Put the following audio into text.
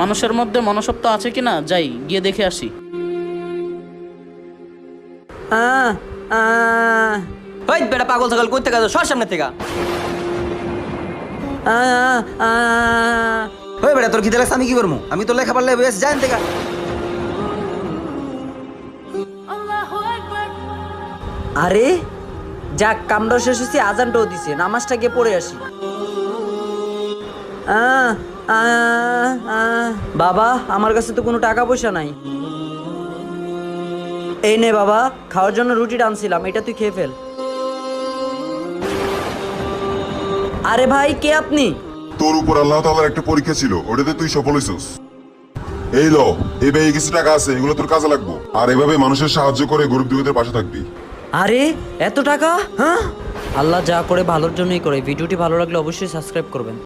মানুষের মধ্যে মনুষ্যত্ব আছে কিনা যাই গিয়ে দেখে আসি। ওই বেটা পাগল ছাগল কই থেকে সর সামনে থেকে। ওই বেটা তোর খিদে লাগছে আমি কি করবো? আমি তোর লেখা পারলে বেশ যাই থেকে। আরে যাক কামড়া শেষ হয়েছে, আজানটাও দিছে, নামাজটা গিয়ে পড়ে আসি। বাবা আমার কাছে তো কোনো টাকা পয়সা নাই। এই নে বাবা, খাওয়ার জন্য রুটি আনছিলাম, এটা তুই খেয়ে ফেল। আরে ভাই কে আপনি? তোর উপর আল্লাহ তাআলার একটা পরীক্ষা ছিল, ওটাতে তুই সফল হইছিস। এই ল, এই ব্যাগে কিছু টাকা আছে, এগুলো তোর কাজে লাগবে। আর এভাবে মানুষের সাহায্য করে গরিব দুঃখীদের পাশে থাকবি। আরে এত টাকা? হ্যাঁ, আল্লাহ যা করে ভালোর জন্যই করে। ভিডিওটি ভালো লাগলে অবশ্যই সাবস্ক্রাইব করবেন।